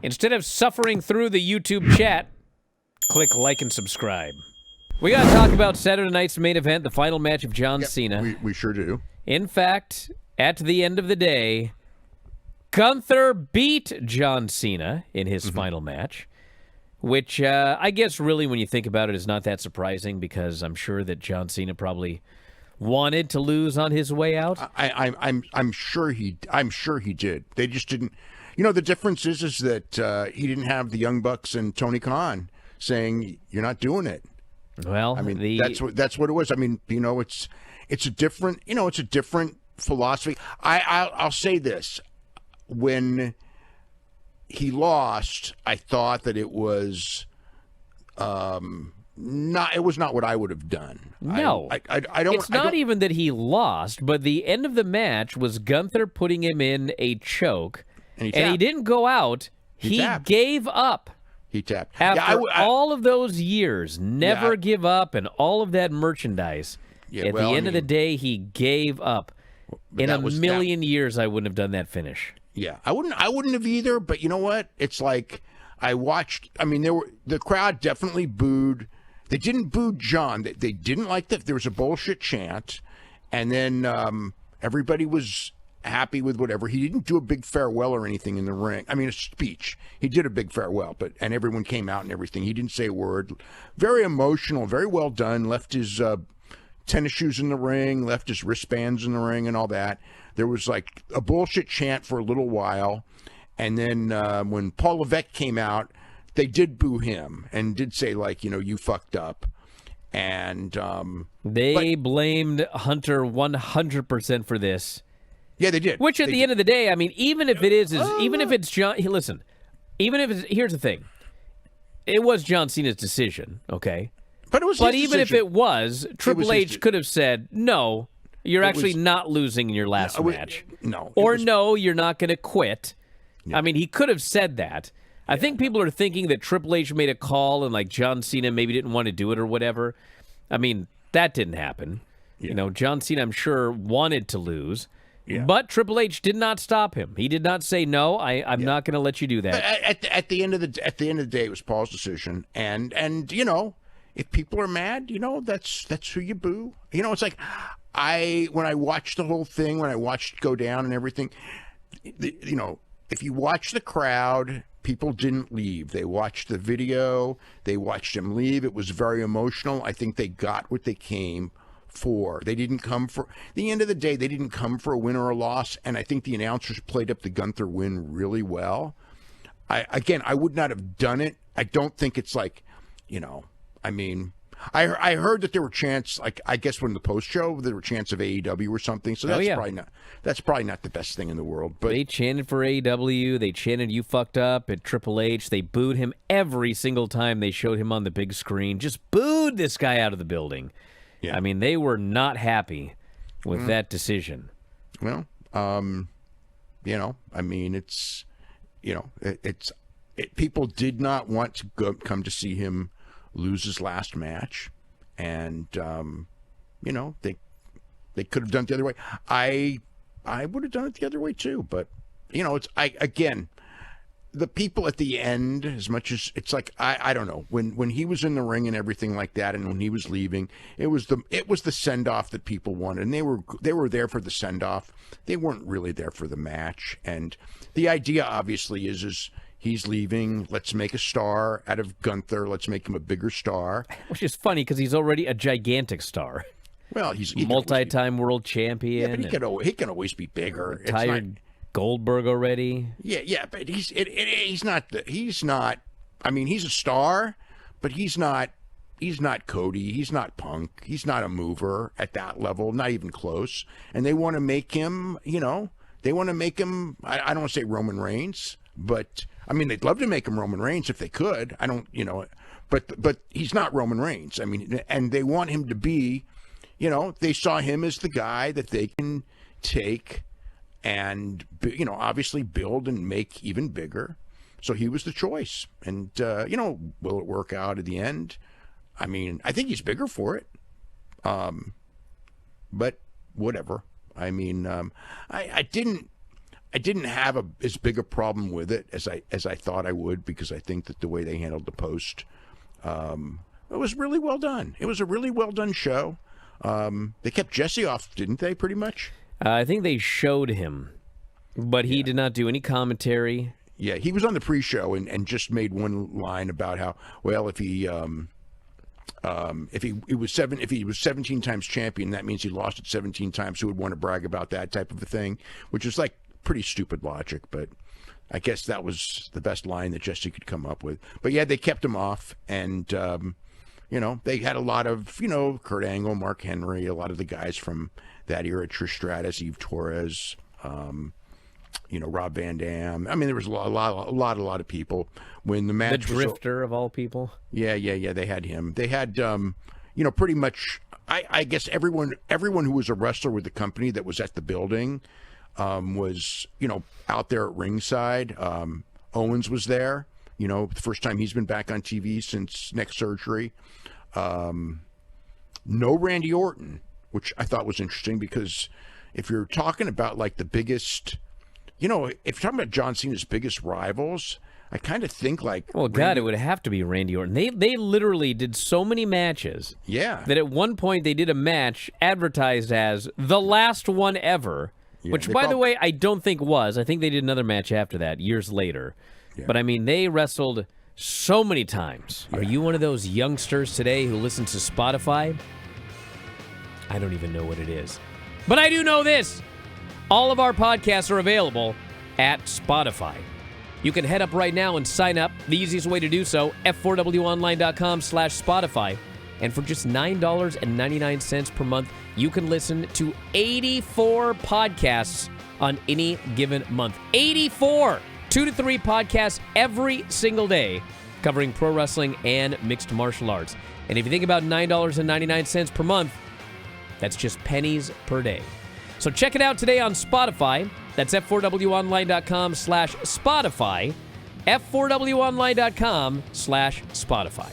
Instead of suffering through the YouTube chat, click like and subscribe. We got to talk about Saturday night's main event, the final match of John Cena. We sure do. In fact, at the end of the day, Gunther beat John Cena in his final match, which I guess really when you think about it is not that surprising because I'm sure that John Cena probably wanted to lose on his way out. I'm sure he did. They just didn't. You know, the difference is that he didn't have the Young Bucks and Tony Khan saying you're not doing it. Well, I mean that's what it was. I mean, you know, it's a different philosophy. I'll say this. When he lost, I thought that it was not what I would have done. No, I don't. It's not even that he lost, but the end of the match was Gunther putting him in a choke, and he didn't go out. He gave up. He tapped. After all of those years, never give up, and all of that merchandise. Yeah, At the end of the day, he gave up. In a million years, I wouldn't have done that finish. Yeah, I wouldn't have either. But you know what? It's like I watched. I mean, the crowd definitely booed. They didn't boo John. They didn't like that. There was a bullshit chant, and then everybody was happy with whatever. He didn't do a big farewell or anything in the ring. I mean, a speech. He did a big farewell, and everyone came out and everything. He didn't say a word. Very emotional. Very well done. Left his tennis shoes in the ring. Left his wristbands in the ring and all that. There was like a bullshit chant for a little while. And then when Paul Levesque came out, they did boo him and did say, like, you know, you fucked up. And they blamed Hunter 100% for this. Yeah, they did. Which at the end of the day, I mean, even if it's John, listen, here's the thing. It was John Cena's decision, okay? But it was But even if it was, Triple H could have said, no, you're actually not losing in your last match. No. Or no, you're not going to quit. Yeah. I mean, he could have said that. I think people are thinking that Triple H made a call and like John Cena maybe didn't want to do it or whatever. I mean, that didn't happen. Yeah. You know, John Cena, I'm sure, wanted to lose. Yeah. But Triple H did not stop him. He did not say, no, I'm not going to let you do that. At the end of the day, it was Paul's decision. And you know, if people are mad, you know, that's who you boo. You know, it's like when I watched the whole thing, when I watched it go down and everything, you know, if you watch the crowd, people didn't leave. They watched the video. They watched him leave. It was very emotional. I think they got what they came for. They didn't come for, at the end of the day, they didn't come for a win or a loss. And I think the announcers played up the Gunther win really well. I would not have done it. I don't think it's like, you know, I mean, I heard that there were chants, like, I guess when the post show there were chants of AEW or something. So that's probably not the best thing in the world. But they chanted for AEW. They chanted "You fucked up" at Triple H. They booed him every single time they showed him on the big screen. Just booed this guy out of the building. Yeah. I mean, they were not happy with that decision. Well, you know, I mean, it's, you know, people did not want to come to see him lose his last match, and you know, they could have done it the other way. I would have done it the other way too, but you know, again, the people at the end, as much as it's like I don't know, when he was in the ring and everything like that, and when he was leaving, it was the send off that people wanted, and they were there for the send off. They weren't really there for the match, and the idea obviously is he's leaving. Let's make a star out of Gunther. Let's make him a bigger star. Which is funny because he's already a gigantic star. Well, he's multi-time world champion. Yeah, but he can always be bigger. Retired Goldberg already. Yeah, but he's not. I mean, he's a star, but he's not Cody. He's not Punk. He's not a mover at that level. Not even close. And they want to make him. You know, they want to make him. I don't want to say Roman Reigns, but I mean, they'd love to make him Roman Reigns if they could. I don't, you know, but he's not Roman Reigns. I mean, and they want him to be, you know, they saw him as the guy that they can take and, you know, obviously build and make even bigger. So he was the choice. And, you know, will it work out at the end? I mean, I think he's bigger for it. But whatever. I mean, I didn't. didn't have as big a problem with it as I thought I would, because I think that the way they handled the post, it was really well done. It was a really well done show. They kept Jesse off, didn't they? Pretty much. I think they showed him, but he did not do any commentary. Yeah, he was on the pre-show and just made one line about how, well, if he was 17 times champion, that means he lost it 17 times. Who would want to brag about that type of a thing? Which is like pretty stupid logic, but I guess that was the best line that Jesse could come up with. But yeah, they kept him off, and they had a lot of Kurt Angle, Mark Henry, a lot of the guys from that era, Trish Stratus, Eve Torres. Rob Van Dam. I mean, there was a lot of people when the match. The Drifter of all people. Yeah. They had him. They had, pretty much. I guess everyone who was a wrestler with the company that was at the building, was out there at ringside. Owens was there. The first time he's been back on TV since neck surgery. No Randy Orton, which I thought was interesting, because if you're talking about like the biggest. If you're talking about John Cena's biggest rivals, I kind of think like... Well, God, it would have to be Randy Orton. They literally did so many matches that at one point they did a match advertised as the last one ever, which, by the way, I don't think was. I think they did another match after that, years later. Yeah. But, I mean, they wrestled so many times. Yeah. Are you one of those youngsters today who listens to Spotify? I don't even know what it is. But I do know this. All of our podcasts are available at Spotify. You can head up right now and sign up. The easiest way to do so, f4wonline.com/Spotify. And for just $9.99 per month, you can listen to 84 podcasts on any given month. 84! 2 to 3 podcasts every single day covering pro wrestling and mixed martial arts. And if you think about $9.99 per month, that's just pennies per day. So check it out today on Spotify. That's f4wonline.com/Spotify. f4wonline.com/Spotify.